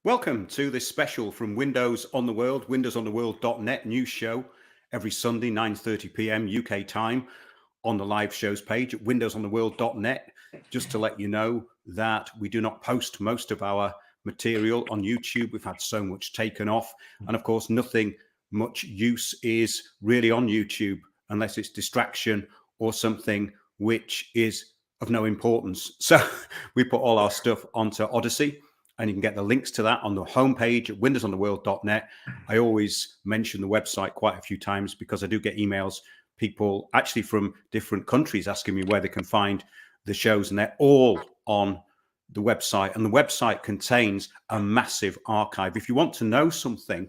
Welcome to this special from Windows on the World, windowsontheworld.net news show every Sunday, 9:30 p.m. UK time on the live shows page at windowsontheworld.net. Just to let you know that we do not post most of our material on YouTube. We've had so much taken off. And of course, nothing much use is really on YouTube unless it's distraction or something which is of no importance. So we put all our stuff onto Odyssey. And you can get the links to that on the homepage at windowsontheworld.net. I always mention the website quite a few times because I do get emails, people actually from different countries asking me where they can find the shows, and they're all on the website. And the website contains a massive archive. If you want to know something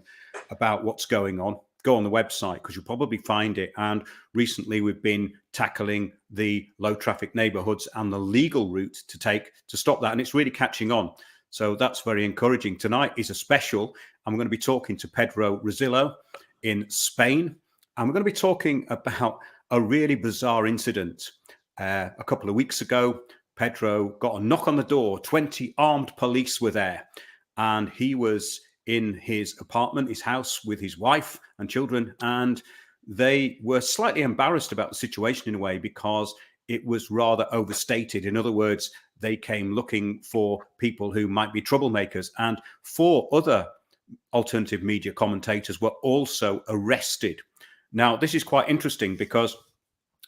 about what's going on, go on the website because you'll probably find it. And recently we've been tackling the low traffic neighborhoods and the legal route to take to stop that. And it's really catching on. So that's very encouraging. Tonight is a special. I'm going to be talking to Pedro Rosillo in Spain. And we're going to be talking about a really bizarre incident. A couple of weeks ago, Pedro got a knock on the door. 20 armed police were there. And he was in his apartment, his house, with his wife and children. And they were slightly embarrassed about the situation in a way because it was rather overstated. In other words, they came looking for people who might be troublemakers. And 4 other alternative media commentators were also arrested. Now, this is quite interesting because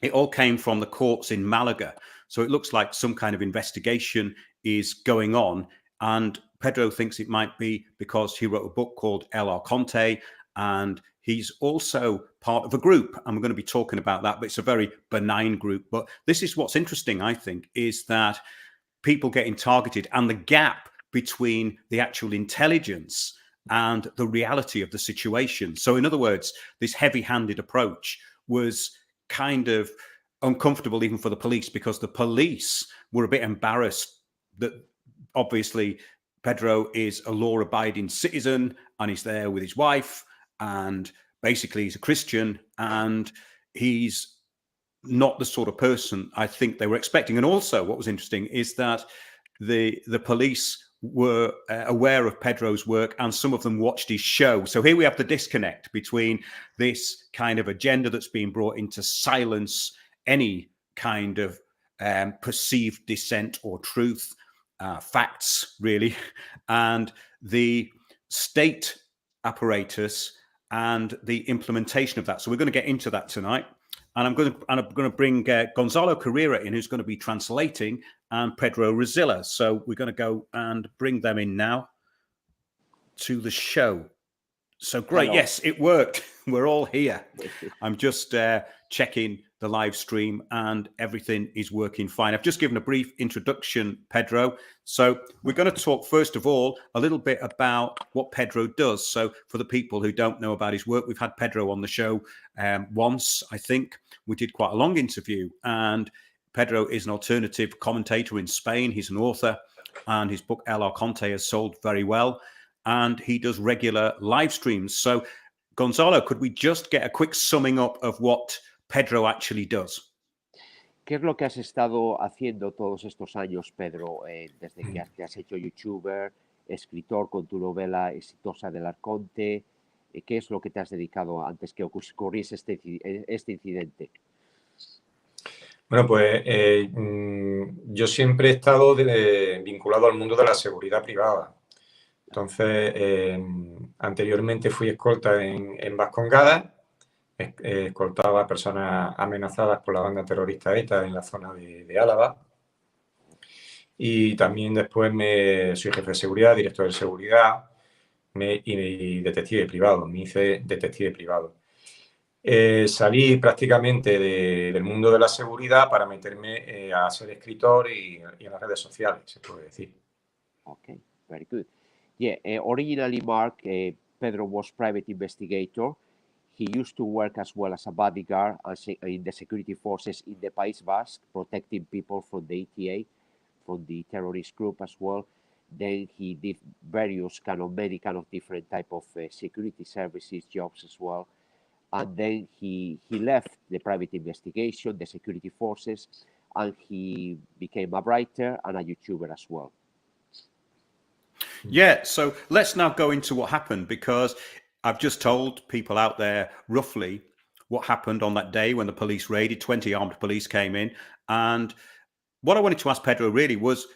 it all came from the courts in Malaga. So it looks like some kind of investigation is going on. And Pedro thinks it might be because he wrote a book called El Arconte, and he's also part of a group, and we're going to be talking about that, but it's a very benign group. But this is what's interesting, I think, is that people getting targeted and the gap between the actual intelligence and the reality of the situation. So in other words, this heavy-handed approach was kind of uncomfortable even for the police, because the police were a bit embarrassed that obviously Pedro is a law-abiding citizen and he's there with his wife, and basically he's a Christian, and he's not the sort of person I think they were expecting. And also what was interesting is that the police were aware of Pedro's work, and some of them watched his show. So here we have the disconnect between this kind of agenda that's being brought in to silence any kind of perceived dissent or truth, facts really, and the state apparatus and the implementation of that. So we're going to get into that tonight. And I'm going to bring Gonzalo Carrera in, who's going to be translating, and Pedro Rosillo. So we're going to go and bring them in now to the show. So great. Hello. Yes, it worked. We're all here. I'm just checking the live stream and everything is working fine. I've just given a brief introduction, Pedro. So we're going to talk, first of all, a little bit about what Pedro does. So for the people who don't know about his work, we've had Pedro on the show once, I think. We did quite a long interview, and Pedro is an alternative commentator in Spain. He's an author, and his book El Arconte has sold very well, and he does regular live streams. So Gonzalo, could we just get a quick summing up of what Pedro actually does? ¿Qué es lo que has estado haciendo todos estos años, Pedro, desde que te has hecho youtuber, escritor con tu novela exitosa del Arconte? ¿Qué es lo que te has dedicado antes que ocurriese este incidente? Bueno, pues yo siempre he estado vinculado al mundo de la seguridad privada. Entonces, anteriormente fui escolta en Vascongadas, escoltaba a personas amenazadas por la banda terrorista ETA en la zona de Álava. Y también después soy jefe de seguridad, director de seguridad y detective privado. Me hice detective privado. Salí prácticamente del mundo de la seguridad para meterme a ser escritor y en las redes sociales, se puede decir. Okay, very good. Yeah, originally, Mark, Pedro was private investigator. He used to work as well as a bodyguard in the security forces in the País Basque, protecting people from the ETA, from the terrorist group as well. Then he did many kind of different type of security services jobs as well. And then he left the private investigation, the security forces, and he became a writer and a YouTuber as well. Yeah, so let's now go into what happened, because I've just told people out there roughly what happened on that day when the police raided. 20 armed police came in. And what I wanted to ask Pedro really was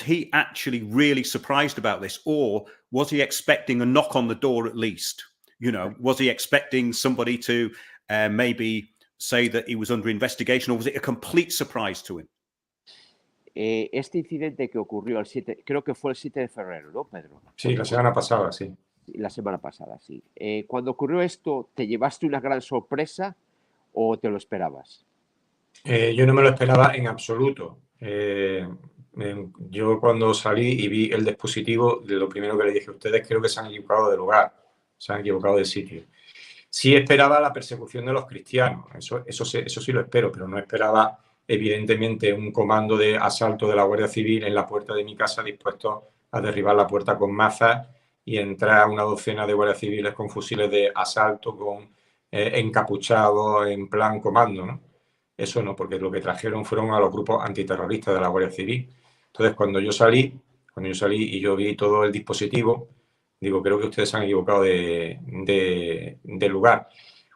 he actually really surprised about this, or was he expecting a knock on the door at least? You know, was he expecting somebody to maybe say that he was under investigation, or was it a complete surprise to him? Este incidente que ocurrió el 7, creo que fue el 7 de febrero, ¿no, Pedro? Sí, la semana pasada, sí. La semana pasada, sí. Cuando ocurrió esto, ¿te llevaste una gran sorpresa o te lo esperabas? Yo no me lo esperaba en absoluto. Yo cuando salí y vi el dispositivo, lo primero que le dije a ustedes, creo que se han equivocado de lugar, se han equivocado de sitio. Sí esperaba la persecución de los cristianos, eso sí lo espero, pero no esperaba evidentemente un comando de asalto de la Guardia Civil en la puerta de mi casa dispuesto a derribar la puerta con mazas y entrar una docena de guardias civiles con fusiles de asalto, con encapuchados en plan comando, ¿no? Eso no, porque lo que trajeron fueron a los grupos antiterroristas de la Guardia Civil. Entonces, cuando yo salí y yo vi todo el dispositivo, digo, creo que ustedes se han equivocado de lugar.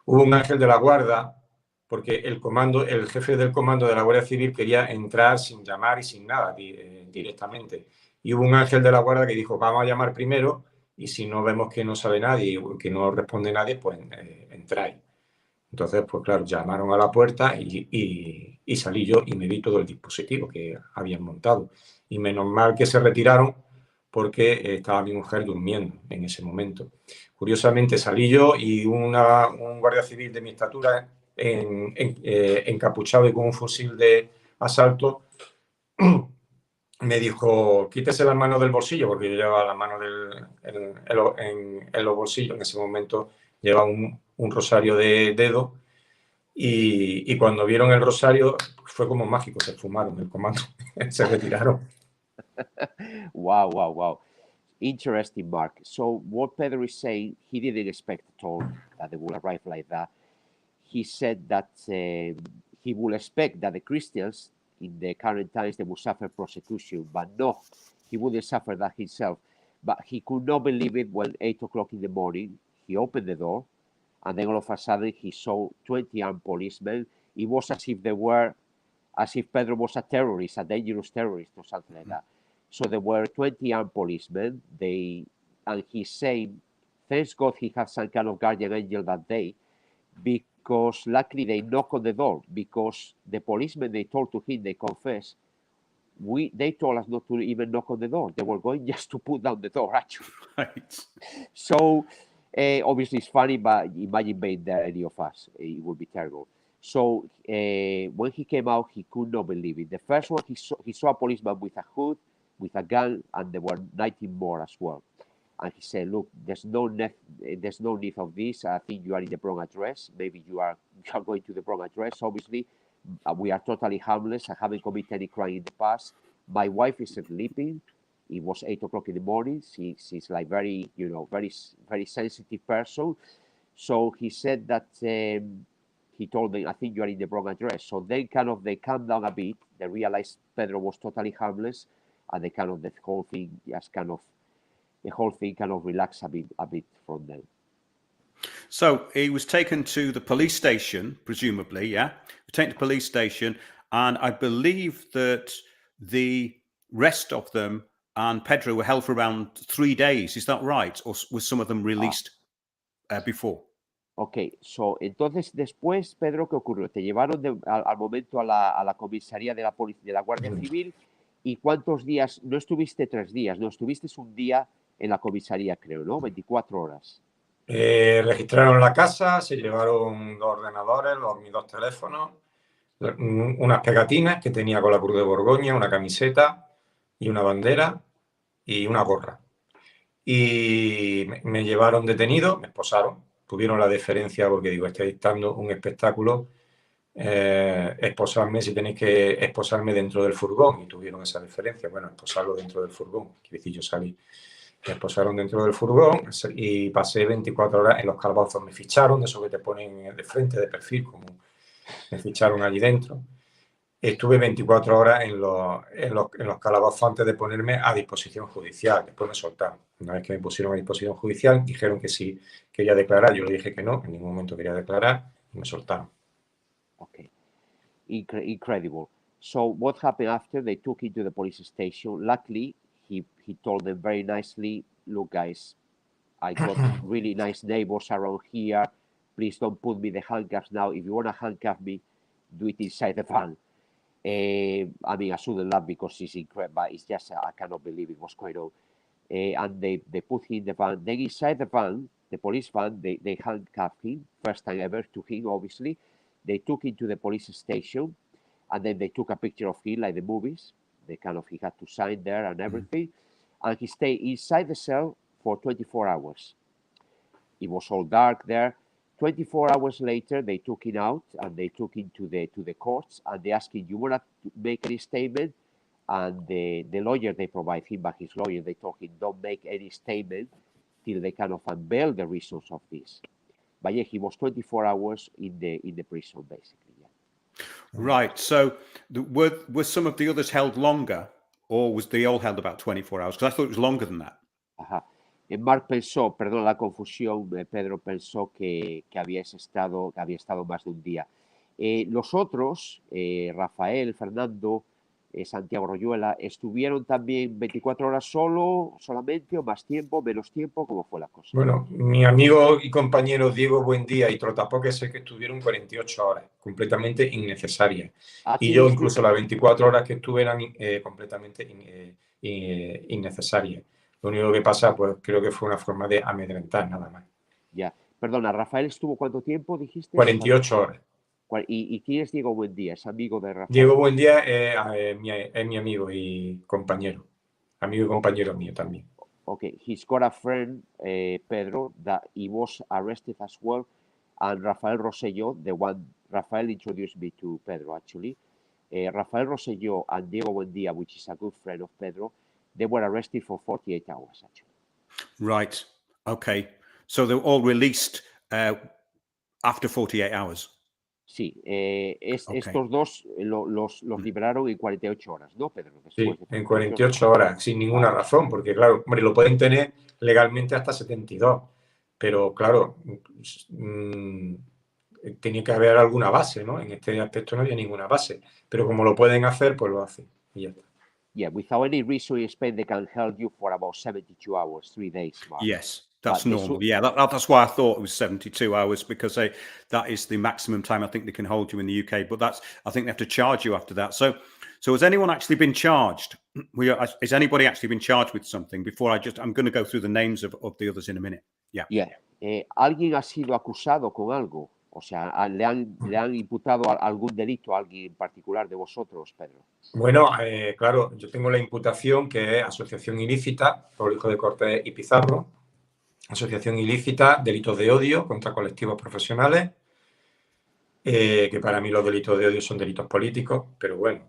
Hubo un ángel de la guarda, porque el jefe del comando de la Guardia Civil quería entrar sin llamar y sin nada, directamente. Y hubo un ángel de la guarda que dijo, vamos a llamar primero, y si no vemos que no sabe nadie, que no responde nadie, pues entráis. Entonces, pues claro, llamaron a la puerta y salí yo y me vi todo el dispositivo que habían montado. Y menos mal que se retiraron porque estaba mi mujer durmiendo en ese momento. Curiosamente salí yo y un guardia civil de mi estatura encapuchado y con un fusil de asalto me dijo, quítese las manos del bolsillo, porque yo llevaba las manos en los bolsillos. En ese momento llevaba un rosario de dedos y cuando vieron el rosario fue como mágico, se fumaron el comando, se retiraron. Wow. Interesting, Mark. So what Pedro is saying, he didn't expect at all that they would arrive like that. He said that he would expect that the Christians in the current times, they would suffer persecution, but no, he wouldn't suffer that himself. But he could not believe it when 8 o'clock in the morning, he opened the door, and then all of a sudden he saw 20 armed policemen. It was as if Pedro was a terrorist, a dangerous terrorist or something like that. So there were 20 armed policemen. And he's saying, thanks God he had some kind of guardian angel that day, because luckily they knocked on the door, because the policemen, they told to him, they confessed, they told us not to even knock on the door. They were going just to put down the door, actually. Right. So obviously it's funny, but imagine being there, any of us, it would be terrible. So when he came out, he could not believe it. The first one, he saw a policeman with a hood, with a gun, and there were 19 more as well. And he said, look, there's no need of this. I think you are in the wrong address. Maybe you are going to the wrong address. Obviously, we are totally harmless. I haven't committed any crime in the past. My wife is sleeping. It was 8 o'clock in the morning. She's like very sensitive person. So he said that he told them, I think you are in the wrong address. So they calmed down a bit. They realized Pedro was totally harmless, and the whole thing kind of relaxed a bit from them. So he was taken to the police station, presumably, yeah? Taken to the police station, and I believe that the rest of them and Pedro were held for around 3 days. Is that right? Or was some of them released before? Ok, entonces después, Pedro, ¿qué ocurrió? Te llevaron al momento a la comisaría de la Guardia Civil, y ¿cuántos días? No estuviste 3 días, no, estuviste un día en la comisaría, creo, ¿no? 24 horas. Registraron la casa, se llevaron 2 ordenadores, mis 2 teléfonos, unas pegatinas que tenía con la Cruz de Borgoña, una camiseta y una bandera y una gorra. Y me llevaron detenido, me esposaron, tuvieron la deferencia porque digo, estoy dando un espectáculo, esposarme si tenéis que esposarme dentro del furgón, y tuvieron esa deferencia, bueno, esposarlo dentro del furgón, quiere decir, yo salí. Me esposaron dentro del furgón y pasé 24 horas en los calabozos. Me ficharon, de eso que te ponen de frente, de perfil, como me ficharon allí dentro. estuve 24 horas en los calabozos antes de ponerme a disposición judicial. Después me soltaron. Una vez que me pusieron a disposición judicial, dijeron que sí quería declarar. Yo le dije que no, en ningún momento quería declarar y me soltaron. Okay. Incredible. So what happened after? They took him to the police station. Luckily, he told them very nicely, look, guys, I got really nice neighbors around here. Please don't put me the handcuffs now. If you want to handcuff me, do it inside the van. I mean, I shouldn't laugh because it's incredible, but it's just, I cannot believe it was going on. And they put him in the van. Then inside the van, the police van, they handcuffed him, first time ever to him, obviously. They took him to the police station, and then they took a picture of him, like the movies. He had to sign there and everything. And he stayed inside the cell for 24 hours. It was all dark there. 24 hours later, they took him out and they took him to the courts, and they asked him, you want to make any statement? And the lawyer they provide him, but his lawyer, they told him, don't make any statement till they kind of unveil the reasons of this. But yeah, he was 24 hours in the prison, basically. Yeah. Right. So were some of the others held longer, or was they all held about 24 hours? Because I thought it was longer than that. Ajá. Mark pensó, perdón la confusión, Pedro pensó que había estado más de un día. Los otros, Rafael, Fernando, Santiago Royuela, ¿estuvieron también 24 horas solamente, o más tiempo, menos tiempo? ¿Cómo fue la cosa? Bueno, mi amigo y compañero Diego Buendía y Trotapoque sé que estuvieron 48 horas, completamente innecesarias. Y yo incluso las 24 horas que estuve eran completamente innecesarias. Lo único que pasa, pues creo que fue una forma de amedrentar, nada más. Ya. Perdona, ¿Rafael estuvo cuánto tiempo, dijiste? 48 horas. ¿Y quién es Diego Buendía? ¿Es amigo de Rafael? Diego Buendía es mi amigo y compañero. Amigo y compañero mío también. Okay, he's got a friend, Pedro, that he was arrested as well, and Rafael Rosillo, the one Rafael introduced me to Pedro, actually. Rafael Rosillo and Diego Buendía, which is a good friend of Pedro, they were arrested for 48 hours, actually. Right. Okay. So they were all released after 48 hours. Sí, estos dos los liberaron en 48 horas, ¿no, Pedro? Sí, en 48 horas, sin ninguna razón, porque claro, hombre, lo pueden tener legalmente hasta 72, pero claro, tenía que haber alguna base, ¿no? En este aspecto no había ninguna base, pero como lo pueden hacer, pues lo hacen y ya está. Yeah, without any reason in Spain, they can hold you for about 72 hours, 3 days, Mark. Yes, that's normal. Yeah, that's why I thought it was 72 hours, because that is the maximum time I think they can hold you in the UK. But I think they have to charge you after that. So has anyone actually been charged? Has anybody actually been charged with something? I'm going to go through the names of the others in a minute. Yeah. Yeah. ¿Alguien ha sido acusado con algo? O sea, ¿le han imputado algún delito a alguien en particular de vosotros, Pedro? Bueno, claro, yo tengo la imputación que es asociación ilícita por hijo de Cortés y Pizarro, asociación ilícita, delitos de odio contra colectivos profesionales, que para mí los delitos de odio son delitos políticos, pero bueno.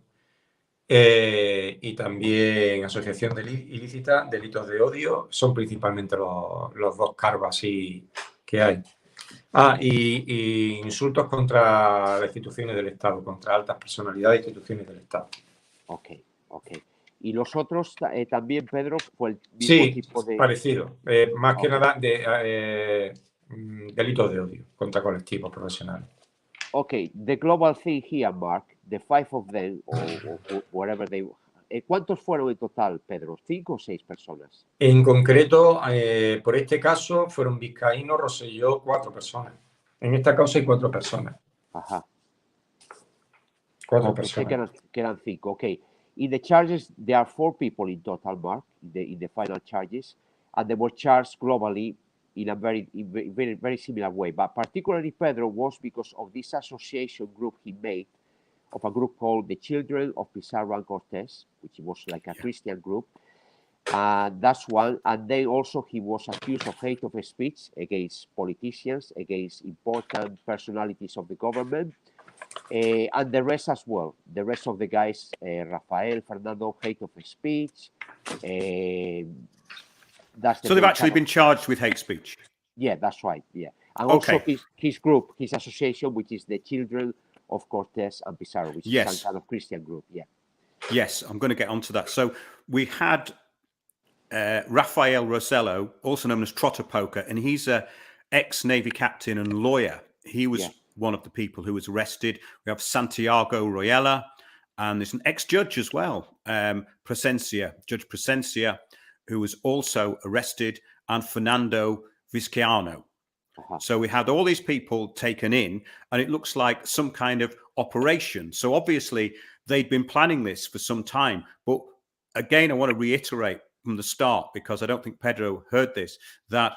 Y también asociación ilícita, delitos de odio, son principalmente los dos cargos así que hay. Y insultos contra las instituciones del Estado, contra altas personalidades e instituciones del Estado. Ok. ¿Y los otros también, Pedro, fue el mismo tipo de...? Sí, parecido. Más que nada delitos de odio contra colectivos profesionales. Okay, the global thing here, Mark, the 5 of them, or whatever they... ¿Cuántos fueron en total, Pedro? ¿5 o 6 personas? En concreto, por este caso, fueron Vizcaíno, Rosselló, 4 personas. En esta causa hay 4 personas. Ajá. 4 personas. Que eran 5, okay. In the charges, there are 4 people in total, Mark, in the final charges, and they were charged globally in a very similar way. But particularly Pedro was because of this association group he made, of a group called the Children of Pizarro and Cortés, which was like a Christian group. That's one. And then also he was accused of hate of speech against politicians, against important personalities of the government, and the rest as well. The rest of the guys, Rafael, Fernando, hate of speech. So they've actually been charged with hate speech? Yeah, that's right, yeah. And also his group, his association, which is the Children of Cortes and Pizarro, which is Yes. some kind of Christian group. Yeah. Yes, I'm going to get onto that. So we had Rafael Rosillo, also known as Trotter Poker, and he's a ex-Navy captain and lawyer. He was one of the people who was arrested. We have Santiago Royela, and there's an ex-judge as well, Judge Presencia, who was also arrested, and Fernando Vizcaíno. So we had all these people taken in, and it looks like some kind of operation. So obviously they'd been planning this for some time. But again, I want to reiterate from the start, because I don't think Pedro heard this, that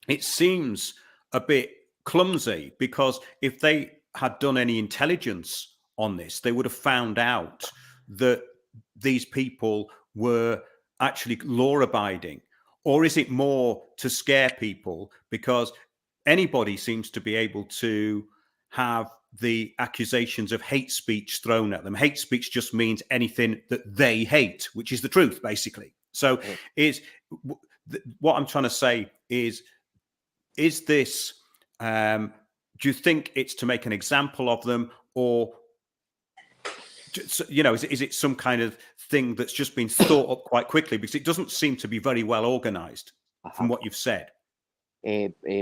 it seems a bit clumsy, because if they had done any intelligence on this, they would have found out that these people were actually law-abiding. Or is it more to scare people? Because anybody seems to be able to have the accusations of hate speech thrown at them. Hate speech just means anything that they hate, which is the truth, basically. So what I'm trying to say is this, do you think it's to make an example of them, or, you know, is it some kind of thing that's just been thought up quite quickly? Because it doesn't seem to be very well organized from what you've said.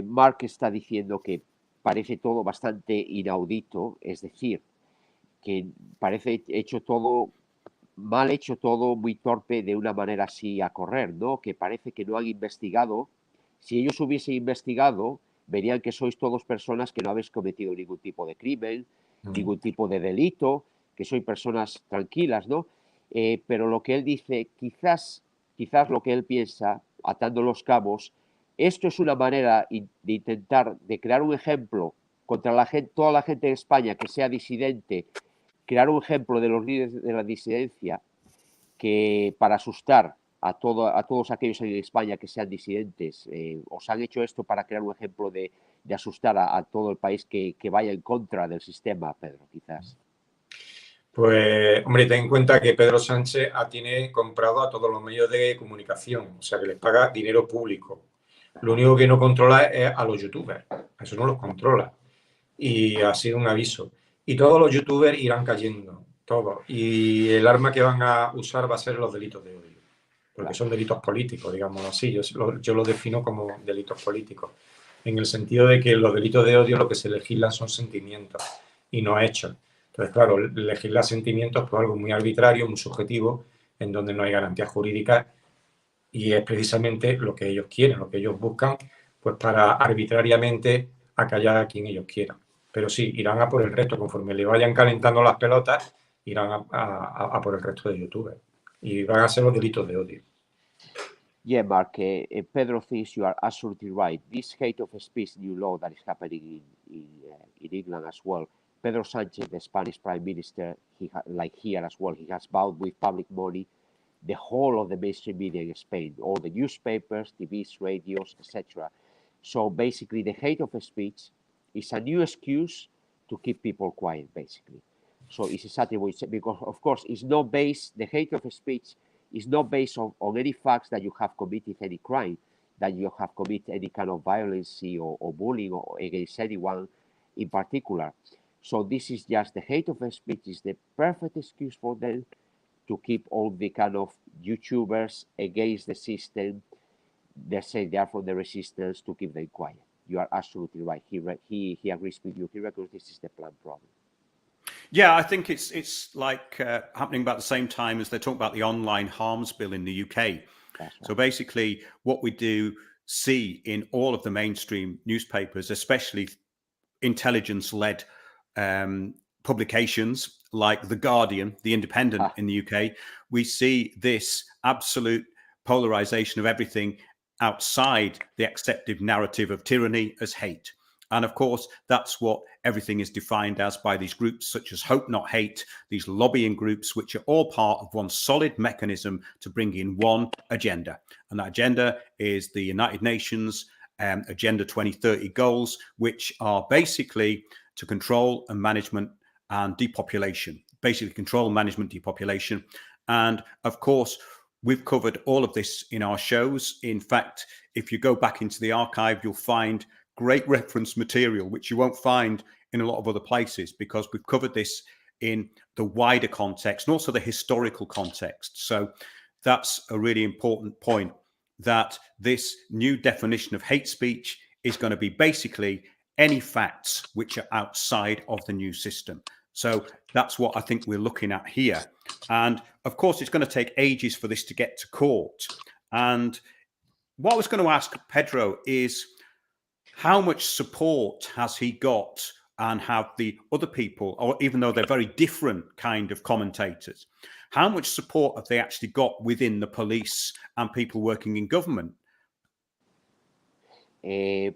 Mark está diciendo que parece todo bastante inaudito, es decir, que parece hecho todo, mal hecho todo, muy torpe, de una manera así a correr, ¿no? Que parece que no han investigado. Si ellos hubiesen investigado, verían que sois todos personas que no habéis cometido ningún tipo de crimen, ningún tipo de delito, que sois personas tranquilas, ¿no? Pero lo que él dice, quizás lo que él piensa, atando los cabos, esto es una manera de intentar de crear un ejemplo contra la gente, toda la gente de España que sea disidente, crear un ejemplo de los líderes de la disidencia, que para asustar a todos aquellos en España que sean disidentes. Os han hecho esto para crear un ejemplo de asustar a todo el país que vaya en contra del sistema, Pedro, quizás. Pues, hombre, ten en cuenta que Pedro Sánchez tiene comprado a todos los medios de comunicación, o sea, que les paga dinero público. Lo único que no controla es a los youtubers, eso no los controla. Y ha sido un aviso. Y todos los youtubers irán cayendo, todos. Y el arma que van a usar va a ser los delitos de odio, porque son delitos políticos, digamos así. Yo lo defino como delitos políticos, en el sentido de que los delitos de odio lo que se legislan son sentimientos y no hechos. Entonces, claro, legislar sentimientos es algo muy arbitrario, muy subjetivo, en donde no hay garantías jurídicas, y es precisamente lo que ellos quieren, lo que ellos buscan, pues para arbitrariamente acallar a quien ellos quieran. Pero sí, irán a por el resto, conforme le vayan calentando las pelotas, irán a por el resto de youtubers. Y van a ser los delitos de odio. Yeah, Mark, Pedro thinks you are absolutely right. This hate of speech new law that is happening in England as well. Pedro Sánchez, the Spanish Prime Minister, like here as well, he has bought with public money the whole of the mainstream media in Spain, all the newspapers, TVs, radios, etc. So basically, the hate of speech is a new excuse to keep people quiet, basically. So it's exactly what you said, because of course it's not based, the hate of speech is not based on any facts that you have committed any crime, that you have committed any kind of violence or bullying or against anyone in particular. So this is just the hate of speech is the perfect excuse for them to keep all the kind of YouTubers against the system. They say they are from the resistance, to keep them quiet. You are absolutely right. He agrees with you. He reckons this is the planned problem. Yeah, I think it's like happening about the same time as they're talking about the online harms bill in the UK. That's right. So basically, what we do see in all of the mainstream newspapers, especially intelligence-led publications like The Guardian, The Independent in the UK, we see this absolute polarization of everything outside the accepted narrative of tyranny as hate. And of course, that's what everything is defined as by these groups such as Hope Not Hate, these lobbying groups, which are all part of one solid mechanism to bring in one agenda. And that agenda is the United Nations Agenda 2030 goals, which are basically to control and management and depopulation, basically control, management, depopulation. And of course, we've covered all of this in our shows. In fact, if you go back into the archive, you'll find great reference material, which you won't find in a lot of other places, because we've covered this in the wider context and also the historical context. So that's a really important point, that this new definition of hate speech is going to be basically any facts which are outside of the new system. So that's what I think we're looking at here. And of course, it's going to take ages for this to get to court. And what I was going to ask Pedro is, how much support has he got, and have the other people, or even though they're very different kind of commentators, how much support have they actually got within the police and people working in government? Do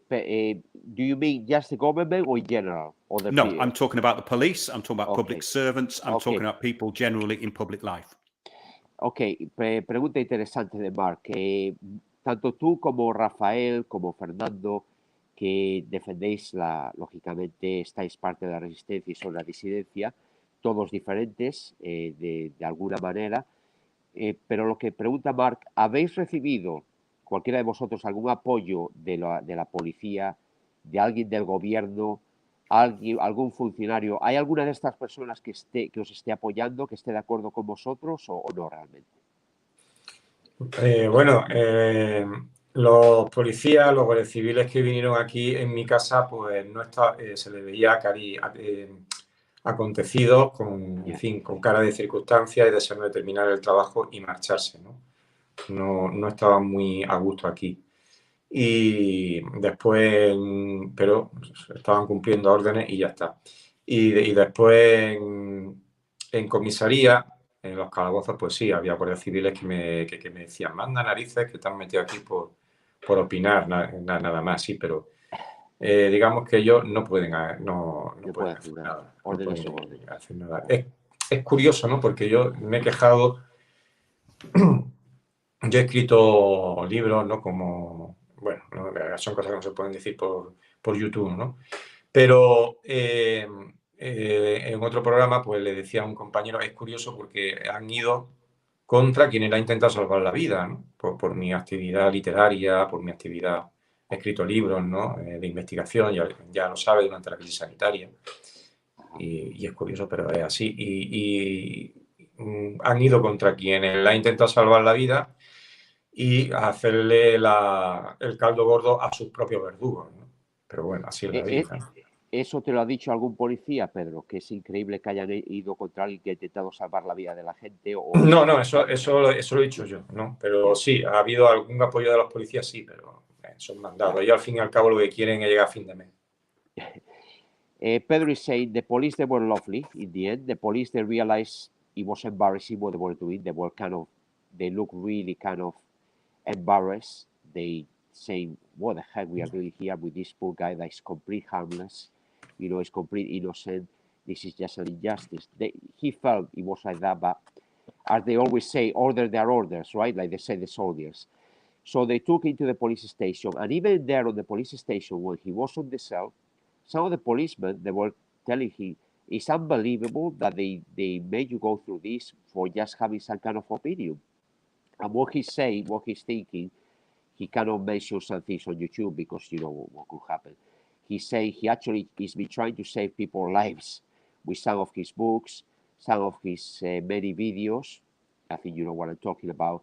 you mean just the government or in general? Or the No, I'm talking about the police. I'm talking about Okay. public servants. I'm Okay. talking about people generally in public life. Ok, pregunta interesante de Mark. Tanto tú como Rafael, como Fernando, que defendéis lógicamente, estáis parte de la resistencia y son la disidencia, todos diferentes de alguna manera, pero lo que pregunta Mark, ¿habéis recibido, cualquiera de vosotros, algún apoyo de la policía, de alguien del gobierno, algún funcionario? ¿Hay alguna de estas personas que os esté apoyando, que esté de acuerdo con vosotros o no realmente? Bueno, los policías, los guardias civiles que vinieron aquí en mi casa, pues no se les veía acontecidos con, en fin, con cara de circunstancias y deseando de terminar el trabajo y marcharse, ¿no? No estaban muy a gusto aquí. Y después, pero estaban cumpliendo órdenes y ya está. Y después en comisaría, en los calabozos, pues sí, había guardias civiles que me decían, manda narices, que te han metido aquí por opinar, nada más, sí, pero digamos que ellos no pueden hacer nada. No pueden hacer nada. Es curioso, ¿no? Porque yo me he quejado, yo he escrito libros, ¿no? Como, bueno, ¿no? Son cosas que no se pueden decir por YouTube, ¿no? Pero en otro programa, pues le decía a un compañero, es curioso porque han ido contra quien le ha intentado salvar la vida, ¿no? Por mi actividad literaria, por mi actividad, he escrito libros, ¿no? De investigación, ya lo sabe, durante la crisis sanitaria. Y es curioso, pero es así. Y han ido contra quien le ha intentado salvar la vida y hacerle el caldo gordo a sus propios verdugos, ¿no? Pero bueno, así es la vida. ¿Eso te lo ha dicho algún policía, Pedro? Que es increíble que hayan ido contra alguien que ha intentado salvar la vida de la gente. No, eso lo he dicho yo, ¿no? Pero sí, ha habido algún apoyo de los policías, sí, pero son mandados. Ellos al fin y al cabo lo que quieren es llegar a fin de mes. Pedro is saying the police, they were lovely in the end. The police, they realized it was embarrassing what they were doing. They look really kind of embarrassed. They saying, what the heck we are doing here with this poor guy that is complete harmless, is complete innocent. This is just an injustice. He felt it was like that, but as they always say, order their orders, right? Like they say the soldiers. So they took him to the police station, and even there on the police station, when he was on the cell, some of the policemen, they were telling him, it's unbelievable that they made you go through this for just having some kind of opinion. And what he's saying, what he's thinking, he cannot mention some things on YouTube because you know what could happen. He's saying he actually has been trying to save people's lives with some of his books, some of his many videos. I think you know what I'm talking about.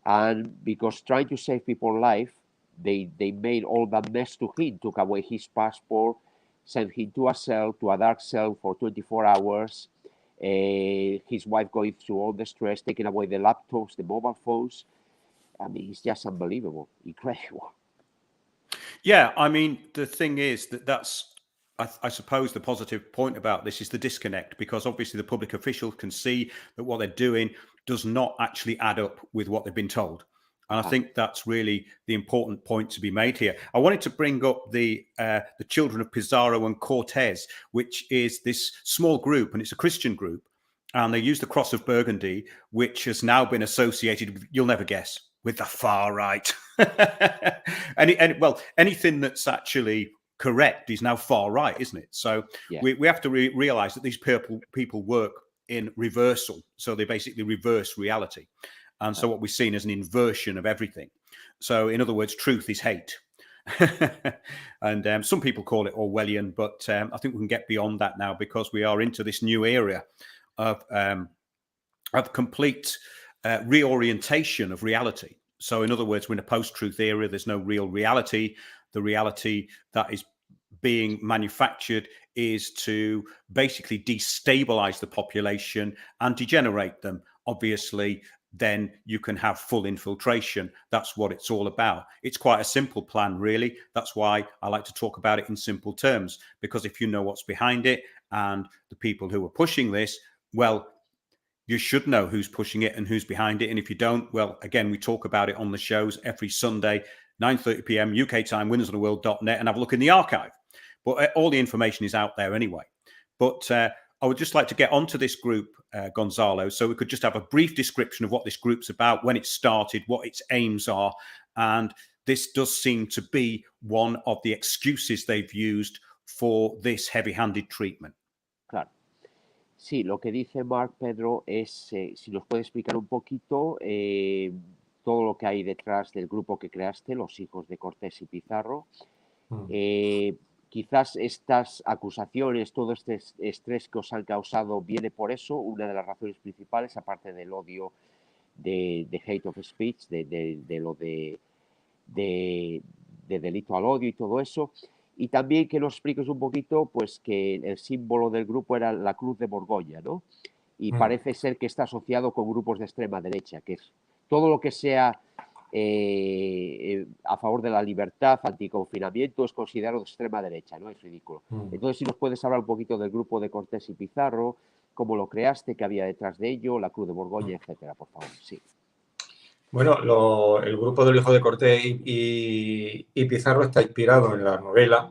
And because trying to save people's life, they made all that mess to him, took away his passport, sent him to a dark cell for 24 hours. His wife going through all the stress, taking away the laptops, the mobile phones. I mean, it's just unbelievable, incredible. Yeah, I mean, the thing is that's, I suppose the positive point about this is the disconnect, because obviously the public officials can see that what they're doing does not actually add up with what they've been told. And I think that's really the important point to be made here. I wanted to bring up the Children of Pizarro and Cortez, which is this small group, and it's a Christian group. And they use the cross of Burgundy, which has now been associated with, you'll never guess, with the far right. Well, anything that's actually correct is now far right, isn't it? So we have to realize that these people work in reversal. So they basically reverse reality. And so what we've seen is an inversion of everything. So in other words, truth is hate. And some people call it Orwellian, but I think we can get beyond that now, because we are into this new era of complete reorientation of reality. So in other words, we're in a post-truth era. There's no real reality. The reality that is being manufactured is to basically destabilize the population and degenerate them. Obviously, then you can have full infiltration. That's what it's all about. It's quite a simple plan, really. That's why I like to talk about it in simple terms, because if you know what's behind it and the people who are pushing this, well, you should know who's pushing it and who's behind it. And if you don't, well, again, we talk about it on the shows every Sunday, 9:30 p.m. UK time, winnersoftheworld.net, and have a look in the archive. But all the information is out there anyway. But I would just like to get onto this group, Gonzalo, so we could just have a brief description of what this group's about, when it started, what its aims are. And this does seem to be one of the excuses they've used for this heavy-handed treatment. Claro. Sí, lo que dice Mark, Pedro, es, si nos puede explicar un poquito todo lo que hay detrás del grupo que creaste, los hijos de Cortés y Pizarro. Quizás estas acusaciones, todo este estrés que os han causado viene por eso, una de las razones principales, aparte del odio de hate of speech, de lo de delito al odio y todo eso. Y también que nos expliques un poquito, pues que el símbolo del grupo era la Cruz de Borgoña, ¿no? Y parece ser que está asociado con grupos de extrema derecha, que es todo lo que sea a favor de la libertad, anticonfinamiento, es considerado de extrema derecha, ¿no? Es ridículo. Entonces, si nos puedes hablar un poquito del grupo de Cortés y Pizarro, cómo lo creaste, qué había detrás de ello, la Cruz de Borgoña, etcétera, por favor. Sí. Bueno, el grupo del hijo de Cortés y Pizarro está inspirado en la novela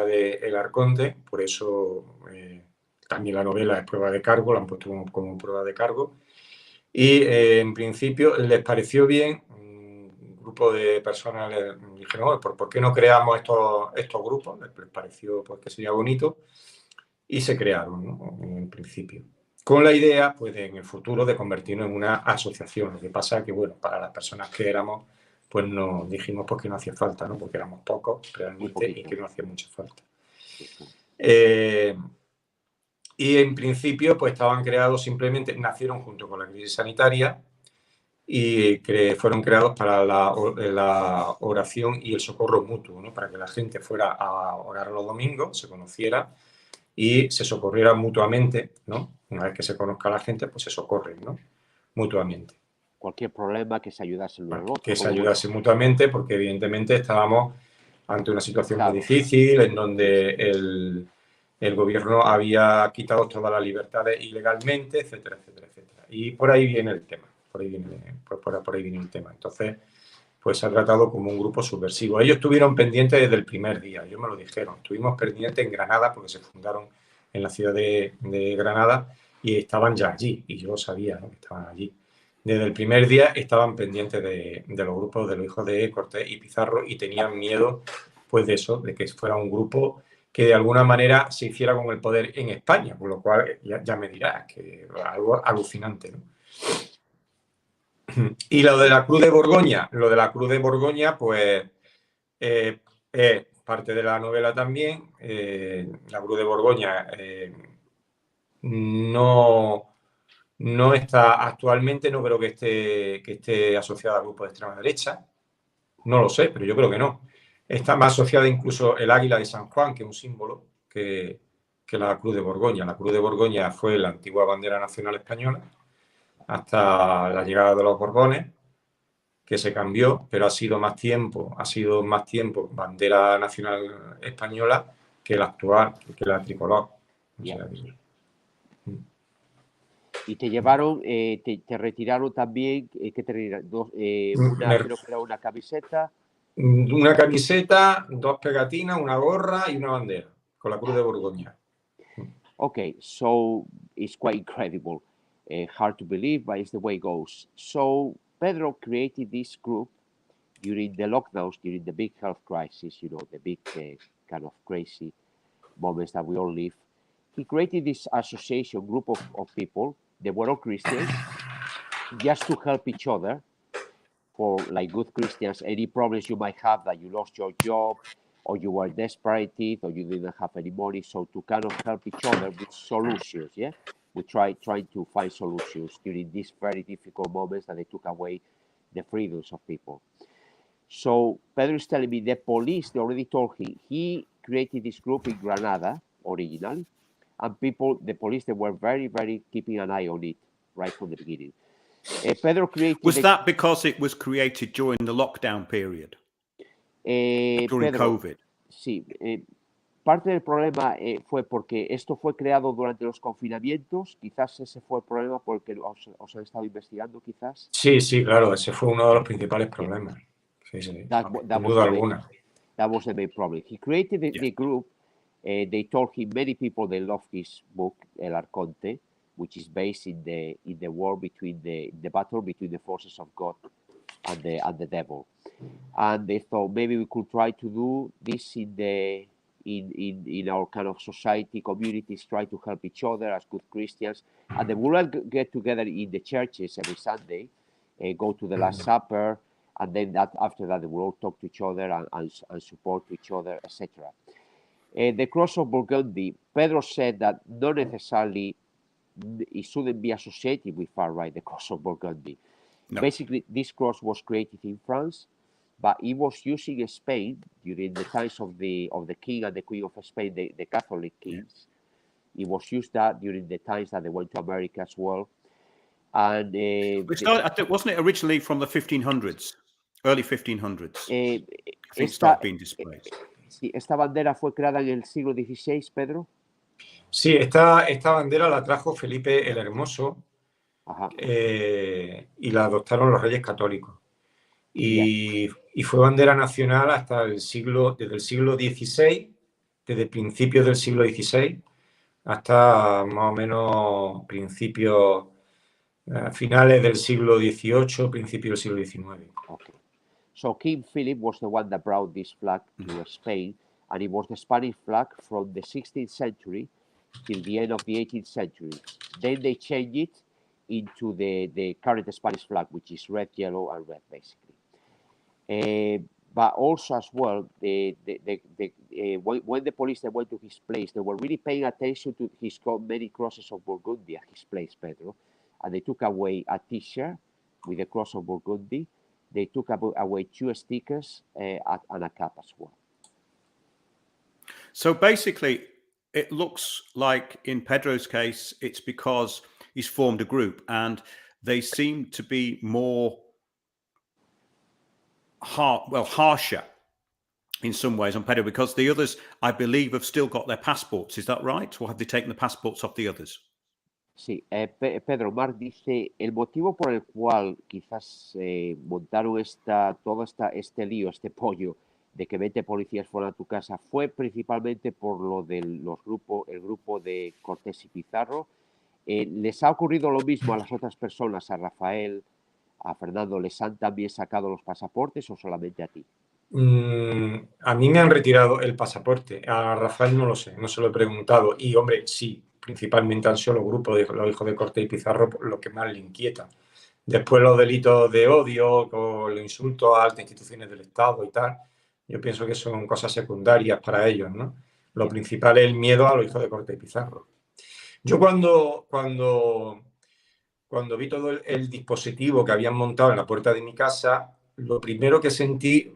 de El Arconte, por eso también la novela es prueba de cargo, la han puesto como prueba de cargo. Y en principio les pareció bien, un grupo de personas les dijeron, ¿por qué no creamos estos grupos? Les pareció pues, que sería bonito y se crearon, ¿no? En principio. Con la idea, pues, en el futuro de convertirnos en una asociación. Lo que pasa es que, bueno, para las personas que éramos, pues nos dijimos pues, que no hacía falta, ¿no? Porque éramos pocos realmente y que no hacía mucha falta. Y en principio, pues estaban creados simplemente, nacieron junto con la crisis sanitaria y fueron creados para la oración y el socorro mutuo, ¿no? Para que la gente fuera a orar los domingos, se conociera y se socorriera mutuamente, ¿no? Una vez que se conozca a la gente, pues se socorren, ¿no? Mutuamente. Cualquier problema, que se ayudase el uno al otro. Que se ayudase mutuamente, porque evidentemente estábamos ante una situación muy difícil, en donde el gobierno había quitado todas las libertades ilegalmente, etcétera, etcétera, etcétera. Y por ahí viene el tema, por ahí viene el tema. Entonces, pues se ha tratado como un grupo subversivo. Ellos estuvieron pendientes desde el primer día, ellos me lo dijeron. Estuvimos pendientes en Granada, porque se fundaron en la ciudad de Granada y estaban ya allí, y yo lo sabía, ¿no? Que estaban allí. Desde el primer día estaban pendientes de los grupos de los hijos de Cortés y Pizarro y tenían miedo, pues, de eso, de que fuera un grupo que de alguna manera se hiciera con el poder en España, por lo cual ya me dirás que algo alucinante, ¿no? Y lo de la Cruz de Borgoña, pues es parte de la novela también. La Cruz de Borgoña no está actualmente, no creo que esté asociada a grupos de extrema derecha. No lo sé, pero yo creo que no. Está más asociada incluso el águila de San Juan, que es un símbolo, que la Cruz de Borgoña. La Cruz de Borgoña fue la antigua bandera nacional española hasta la llegada de los Borbones, que se cambió, pero ha sido más tiempo bandera nacional española que la actual, que la tricolor. O sea, y te llevaron, te retiraron también, ¿qué te retiraron? Creo que era una camiseta. Una camiseta, 2 pegatinas, una gorra y una bandera, con la Cruz de Borgoña. Okay, so it's quite incredible. Hard to believe, but it's the way it goes. So Pedro created this group during the lockdowns, during the big health crisis, you know, the big kind of crazy moments that we all live. He created this association group of people. They were all Christians, just to help each other for like good Christians, any problems you might have, that you lost your job, or you were desperate, or you didn't have any money. So to kind of help each other with solutions, yeah? We trying to find solutions during these very difficult moments that they took away the freedoms of people. So Pedro is telling me the police, they already told him, he created this group in Granada originally, and the police, they were very, very keeping an eye on it right from the beginning. Pedro created... Was that because it was created during the lockdown period? During Pedro, COVID? Sí. Parte del problema fue porque esto fue creado durante los confinamientos. Quizás ese fue el problema porque os han estado investigando, quizás. Sí, sí, claro, ese fue uno de los principales problemas. Sí, sí, sin duda alguna. That was the main problem. He created the group. They told him many people they love his book, El Arconte, which is based in the war between the battle between the forces of God and the devil. And they thought maybe we could try to do this in our kind of society, communities, try to help each other as good Christians. And then we'll get together in the churches every Sunday, go to the Last Supper, and then after that we'll all talk to each other and support each other, etc. The Cross of Burgundy, Pedro said that not necessarily it shouldn't be associated with far-right, the Cross of Burgundy. No. Basically, this cross was created in France, but it was used in Spain during the times of the king and the queen of Spain, the Catholic kings. Yeah. It was used that during the times that they went to America as well. And wasn't it originally from the 1500s, early 1500s? I think it started being displayed. Sí, esta bandera fue creada en el siglo XVI, Pedro. Sí, esta bandera la trajo Felipe el Hermoso. Y la adoptaron los reyes católicos. Y fue bandera nacional hasta desde el siglo XVI, desde principios del siglo XVI, hasta más o menos finales del siglo XVIII, principios del siglo XIX. Okay. So King Philip was the one that brought this flag to Spain, and it was the Spanish flag from the 16th century till the end of the 18th century. Then they changed it into the current Spanish flag, which is red, yellow, and red, basically. But also as well, when the police went to his place, they were really paying attention to his many crosses of Burgundy at his place, Pedro, and they took away a T-shirt with the cross of Burgundy. They took away 2 stickers and a cap as well. So basically, it looks like in Pedro's case, it's because he's formed a group and they seem to be more harsher in some ways on Pedro, because the others, I believe, have still got their passports. Is that right? Or have they taken the passports off the others? Sí, Pedro, Mark dice, el motivo por el cual quizás montaron este lío, este pollo, de que 20 policías fueran a tu casa, fue principalmente por lo del el grupo de Cortés y Pizarro. ¿Les ha ocurrido lo mismo a las otras personas, a Rafael, a Fernando? ¿Les han también sacado los pasaportes o solamente a ti? A mí me han retirado el pasaporte. A Rafael no lo sé, no se lo he preguntado. Y, hombre, sí, principalmente han sido los grupos de los hijos de Cortés y Pizarro lo que más le inquieta. Después los delitos de odio, con los insultos a altas instituciones del Estado y tal, yo pienso que son cosas secundarias para ellos, ¿no? Lo principal es el miedo a los hijos de Cortés y Pizarro. Yo cuando vi todo el dispositivo que habían montado en la puerta de mi casa, lo primero que sentí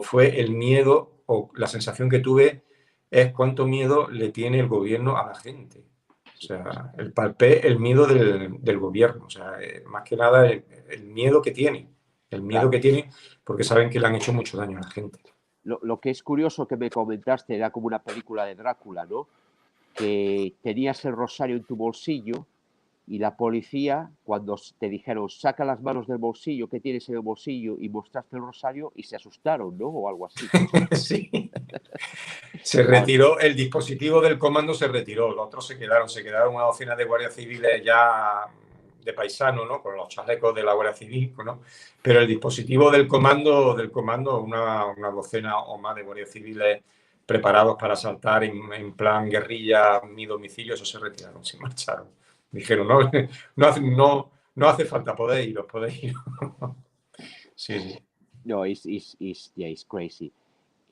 fue el miedo, o la sensación que tuve es cuánto miedo le tiene el gobierno a la gente. O sea, palpé el miedo del gobierno. O sea, más que nada el miedo que tiene. El miedo que tiene porque saben que le han hecho mucho daño a la gente. Lo que es curioso que me comentaste era como una película de Drácula, ¿no? Que tenías el rosario en tu bolsillo y la policía, cuando te dijeron saca las manos del bolsillo, ¿qué tienes en el bolsillo? Y mostraste el rosario y se asustaron, ¿no? O algo así. Sí. Se retiró, el dispositivo del comando se retiró, los otros se quedaron una docena de guardias civiles ya de paisano, ¿no? Con los chalecos de la Guardia Civil, ¿no? Pero el dispositivo del comando una docena o más de guardias civiles preparados para asaltar en plan guerrilla mi domicilio, eso se retiraron, se marcharon. Dijeron, no hace falta, podéis ir. Sí, sí. No, it's crazy.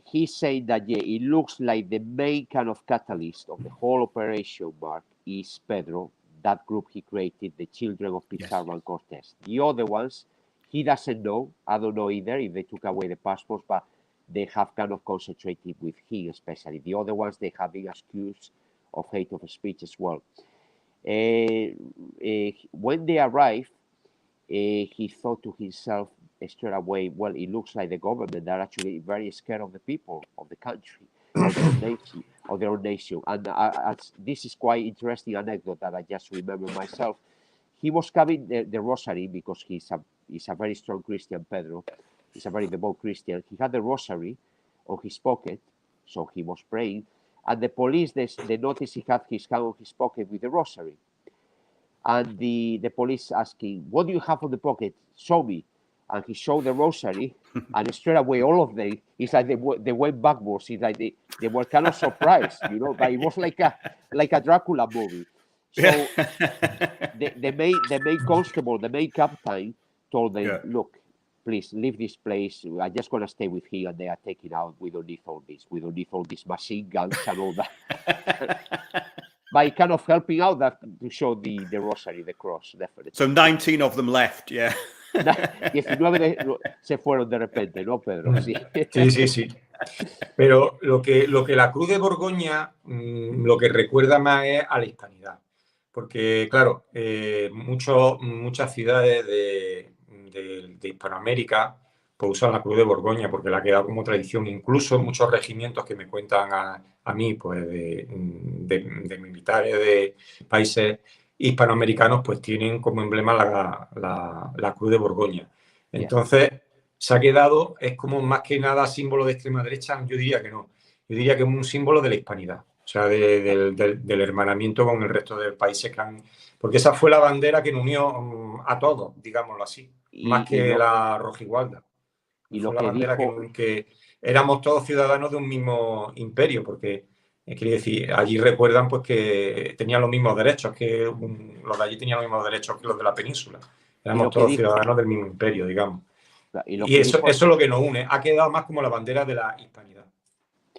He's saying that it looks like the main kind of catalyst of the whole operation, Mark, is Pedro, that group he created, the children of Pizarro and Cortez. The other ones, he doesn't know. I don't know either if they took away the passports, but they have kind of concentrated with him, especially. The other ones, they have been accused of hate of speech as well. When they arrived, he thought to himself straight away, well, it looks like the government are actually very scared of the people of the country, of their own nation. And this is quite interesting anecdote that I just remember myself. He was carrying the rosary because he's a very strong Christian, Pedro. He's a very devout Christian. He had the rosary on his pocket, so he was praying. And the police, they noticed he had his hand on his pocket with the rosary. And the police asking, what do you have on the pocket? Show me. And he showed the rosary, and straight away, all of them, it's like they went backwards. It's like they were kind of surprised, but it was like a Dracula movie. So the main constable, the main captain told them, look, please leave this place. I'm just going to stay with him, and they are taking out. We don't need all this. We don't need all these machine guns and all that. By kind of helping out that to show the rosary, the cross, definitely. So 19 of them left, yeah. 19 se fueron de repente, ¿no, Pedro? Sí. Sí. Pero lo que la Cruz de Borgoña, lo que recuerda más es a la hispanidad. Porque, claro, muchas ciudades de Hispanoamérica pues usan la Cruz de Borgoña porque la ha quedado como tradición. Incluso muchos regimientos que me cuentan a mí, pues de militares de países hispanoamericanos, pues tienen como emblema la Cruz de Borgoña. Entonces, se ha quedado, es como más que nada símbolo de extrema derecha. Yo diría que no. Yo diría que es un símbolo de la hispanidad. O sea, del hermanamiento con el resto de países porque esa fue la bandera que nos unió a todos, digámoslo así, más que la rojigualda. Fue la bandera que éramos todos ciudadanos de un mismo imperio, porque quiere decir, allí recuerdan pues que tenían los mismos derechos, que los de allí tenían los mismos derechos que los de la península. Éramos todos ciudadanos del mismo imperio, digamos. Y eso es lo que nos une. Ha quedado más como la bandera de la hispanidad.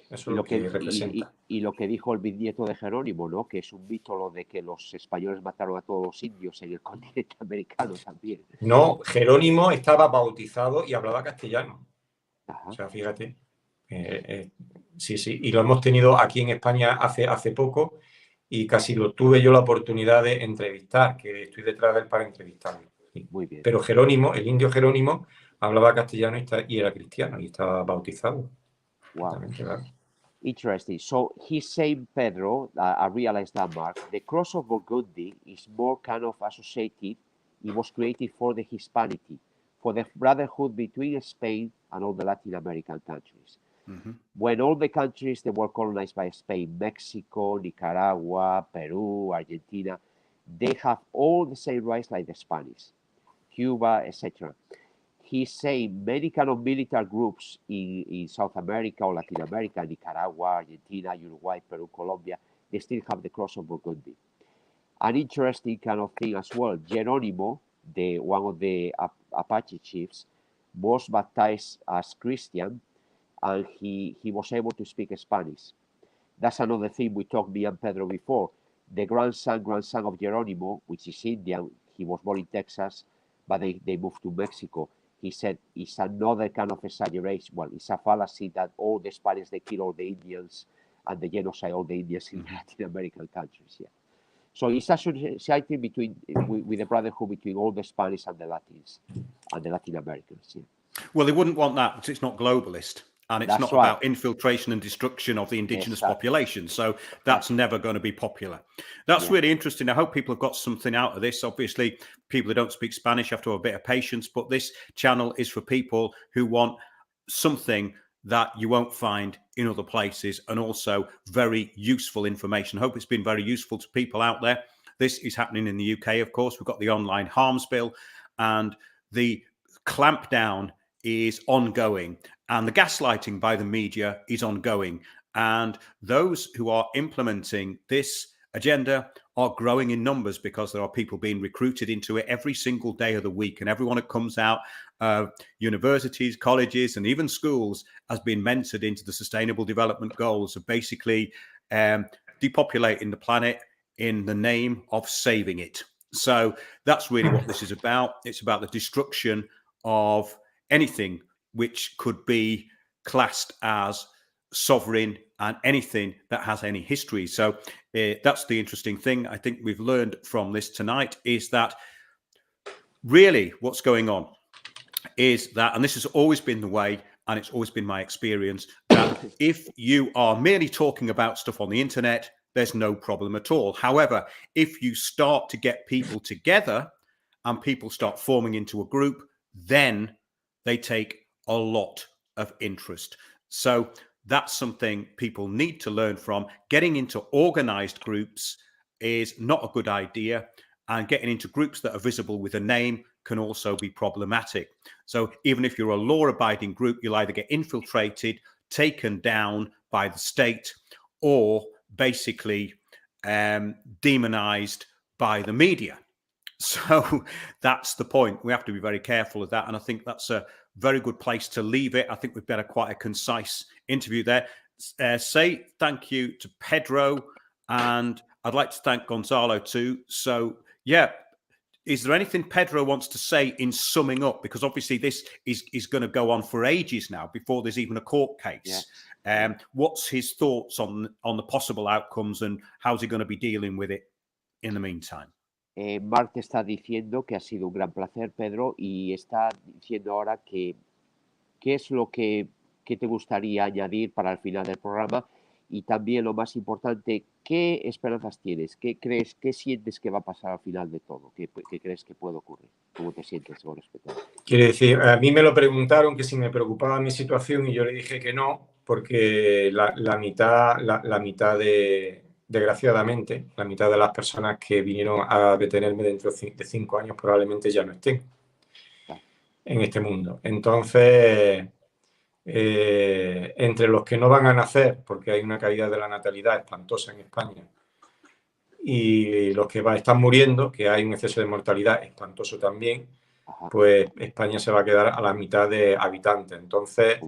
Eso es lo que representa. Y lo que dijo el bisnieto de Jerónimo, ¿no? Que es un mito lo de que los españoles mataron a todos los indios en el continente americano también. No, Jerónimo estaba bautizado y hablaba castellano. Ajá. O sea, fíjate. Sí. Y lo hemos tenido aquí en España hace poco y casi lo tuve yo la oportunidad de entrevistar, que estoy detrás de él para entrevistarlo. Sí. Muy bien. Pero Jerónimo, el indio Jerónimo, hablaba castellano y era cristiano y estaba bautizado. Wow. Interesting. So he's saying, Pedro, I realized that, Mark, the cross of Burgundy is more kind of associated. It was created for the Hispanity, for the brotherhood between Spain and all the Latin American countries. Mm-hmm. When all the countries that were colonized by Spain, Mexico, Nicaragua, Peru, Argentina, they have all the same rights like the Spanish, Cuba, etc. He's saying many kind of military groups in South America or Latin America, Nicaragua, Argentina, Uruguay, Peru, Colombia, they still have the cross of Burgundy. An interesting kind of thing as well, Geronimo, one of the Apache chiefs, was baptized as Christian, and he was able to speak Spanish. That's another thing we talked, me and Pedro, before. The grandson of Geronimo, which is Indian, he was born in Texas, but they moved to Mexico. He said it's another kind of exaggeration. Well, it's a fallacy that all the Spaniards, they kill all the Indians and the genocide all the Indians in Latin American countries. Yeah. So it's associated with the brotherhood between all the Spanish and the Latins and the Latin Americans. Yeah. Well, they wouldn't want that because it's not globalist. And it's not about infiltration and destruction of the indigenous population. So that's never going to be popular. That's really interesting. I hope people have got something out of this. Obviously, people who don't speak Spanish have to have a bit of patience. But this channel is for people who want something that you won't find in other places, and also very useful information. I hope it's been very useful to people out there. This is happening in the UK, of course. We've got the online harms bill, and the clampdown is ongoing, and the gaslighting by the media is ongoing. And those who are implementing this agenda are growing in numbers because there are people being recruited into it every single day of the week. And everyone that comes out of universities, colleges, and even schools has been mentored into the Sustainable Development Goals of basically depopulating the planet in the name of saving it. So that's really what this is about. It's about the destruction of anything which could be classed as sovereign and anything that has any history. So that's the interesting thing I think we've learned from this tonight, is that really what's going on is that, and this has always been the way, and it's always been my experience, that if you are merely talking about stuff on the internet, there's no problem at all. However, if you start to get people together and people start forming into a group, then they take a lot of interest. So that's something people need to learn from. Getting into organized groups is not a good idea, and getting into groups that are visible with a name can also be problematic. So even if you're a law-abiding group, you'll either get infiltrated, taken down by the state, or basically demonized by the media. So that's the point. We have to be very careful of that. And I think that's a very good place to leave it. I think we've got quite a concise interview there. Say thank you to Pedro, and I'd like to thank Gonzalo too. So yeah, is there anything Pedro wants to say in summing up? Because obviously this is going to go on for ages now before there's even a court case. Yeah. What's his thoughts on the possible outcomes, and how's he going to be dealing with it in the meantime? Mark te está diciendo que ha sido un gran placer, Pedro, y está diciendo ahora que qué es lo que te gustaría añadir para el final del programa, y también lo más importante, ¿qué esperanzas tienes? ¿Qué crees, qué sientes que va a pasar al final de todo? ¿Qué crees que puede ocurrir? ¿Cómo te sientes con respecto a eso? Quiere decir, a mí me lo preguntaron que si me preocupaba mi situación y yo le dije que no, porque la mitad de, desgraciadamente, la mitad de las personas que vinieron a detenerme dentro de 5 años probablemente ya no estén en este mundo. Entonces, entre los que no van a nacer, porque hay una caída de la natalidad espantosa en España, y los que están muriendo, que hay un exceso de mortalidad espantoso también, pues España se va a quedar a la mitad de habitantes. Entonces,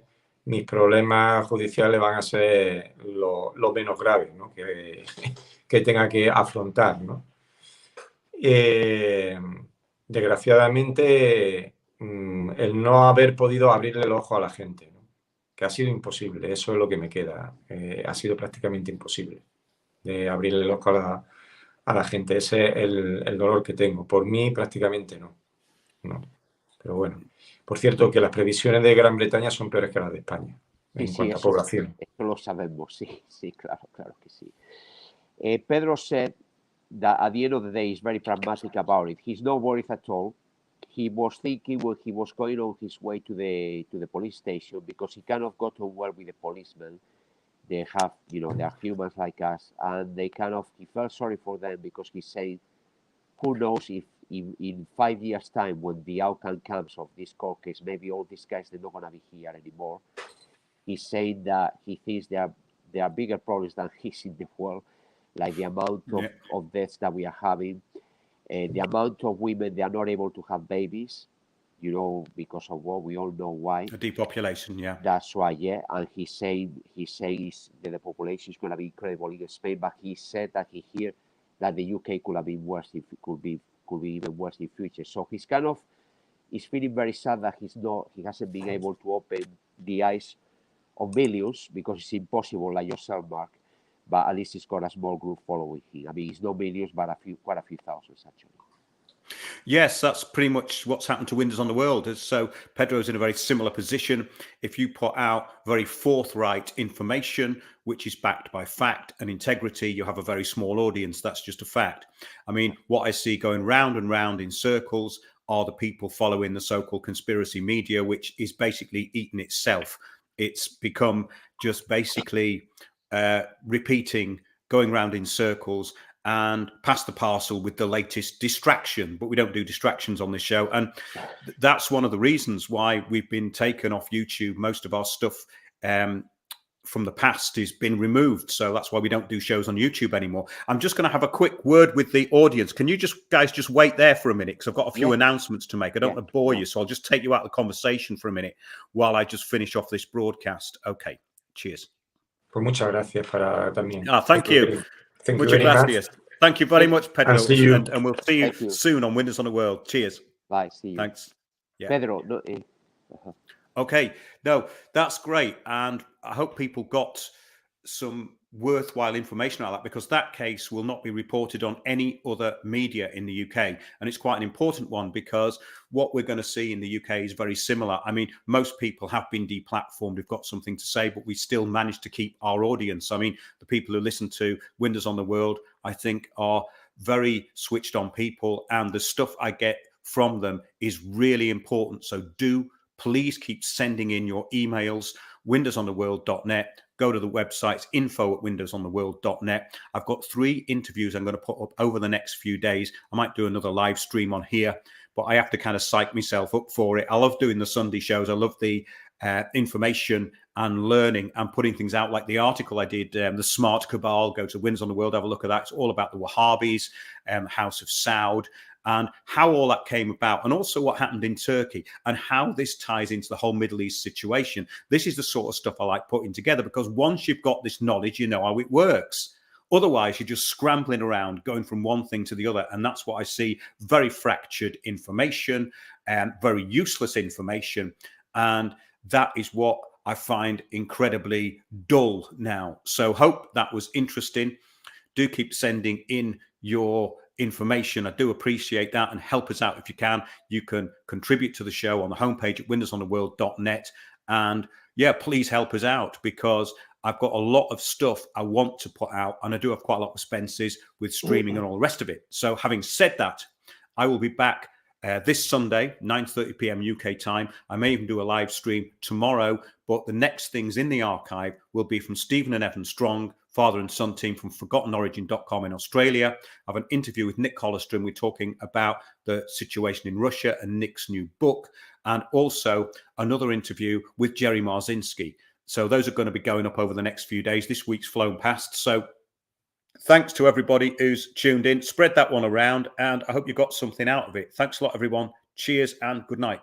mis problemas judiciales van a ser lo menos graves, ¿no? que tenga que afrontar, ¿no? Desgraciadamente, el no haber podido abrirle el ojo a la gente, ¿no? Que ha sido imposible, eso es lo que me queda. Ha sido prácticamente imposible de abrirle el ojo a la gente. Ese es el dolor que tengo. Por mí, prácticamente no. Pero bueno, por cierto, que las previsiones de Gran Bretaña son peores que las de España en cuanto a población. Eso lo sabemos, sí, claro que sí. Pedro said that at the end of the day, he's very pragmatic about it. He's not worried at all. He was thinking when he was going on his way to the police station, because he kind of got on well with the policemen. They have, they are humans like us, and he felt sorry for them, because he's saying, who knows if in 5 years' time, when the outcome comes of this court case, maybe all these guys, they're not going to be here anymore. He's saying that he thinks there are bigger problems than he's in the world, like the amount of deaths that we are having, the amount of women they are not able to have babies, because of what we all know why. A depopulation, yeah. That's why, yeah. And he's saying that the population is going to be incredible in Spain, but he said that he heard that the UK could have been worse, if it could be even worse in future. So he's feeling very sad that he hasn't been able to open the eyes of millions, because it's impossible, like yourself, Mark. But at least he's got a small group following him. I mean, it's not millions, but quite a few thousands, actually. Yes, that's pretty much what's happened to Windows on the World. So Pedro's in a very similar position. If you put out very forthright information, which is backed by fact and integrity, you have a very small audience. That's just a fact. I mean, what I see going round and round in circles are the people following the so-called conspiracy media, which is basically eating itself. It's become just basically repeating, going round in circles, and pass the parcel with the latest distraction. But we don't do distractions on this show. And that's one of the reasons why we've been taken off YouTube, most of our stuff, from the past has been removed. So that's why we don't do shows on YouTube anymore. I'm just going to have a quick word with the audience. Can you guys just wait there for a minute? Because I've got a few announcements to make. I don't want to bore you. So I'll just take you out of the conversation for a minute while I just finish off this broadcast. Okay. Cheers. Pues muchas gracias también. Thank you. Thank you very much. Thank you very much, Pedro. And see you. And we'll see you soon on Windows on the World. Cheers. Bye. See you. Thanks. Yeah. Pedro. No, Okay. No, that's great. And I hope people got some worthwhile information out of that, because that case will not be reported on any other media in the UK. And it's quite an important one, because what we're going to see in the UK is very similar. I mean, most people have been deplatformed, we've got something to say, but we still manage to keep our audience. I mean, the people who listen to Windows on the World, I think, are very switched on people, and the stuff I get from them is really important. So please keep sending in your emails, windowsontheworld.net. Go to the websites, info@windowsontheworld.net. I've got 3 interviews I'm going to put up over the next few days. I might do another live stream on here, but I have to kind of psych myself up for it. I love doing the Sunday shows. I love the information and learning and putting things out, like the article I did, the Smart Cabal. Go to Windows on the World, have a look at that. It's all about the Wahhabis, House of Saud, and how all that came about, and also what happened in Turkey, and how this ties into the whole Middle East situation. This is the sort of stuff I like putting together, because once you've got this knowledge, you know how it works. Otherwise, you're just scrambling around, going from one thing to the other. And that's what I see: very fractured information and very useless information. And that is what I find incredibly dull now. So hope that was interesting. Do keep sending in your information. I do appreciate that, and help us out if you can. You can contribute to the show on the homepage at windowsontheworld.net. And yeah, please help us out, because I've got a lot of stuff I want to put out, and I do have quite a lot of expenses with streaming and all the rest of it. So having said that, I will be back this Sunday, 9:30 p.m. UK time. I may even do a live stream tomorrow, but the next things in the archive will be from Stephen and Evan Strong, father and son team from ForgottenOrigin.com in Australia. I have an interview with Nick Hollister, and we're talking about the situation in Russia and Nick's new book, and also another interview with Jerry Marzinski. So those are going to be going up over the next few days. This week's flown past. So thanks to everybody who's tuned in. Spread that one around, and I hope you got something out of it. Thanks a lot, everyone. Cheers and good night.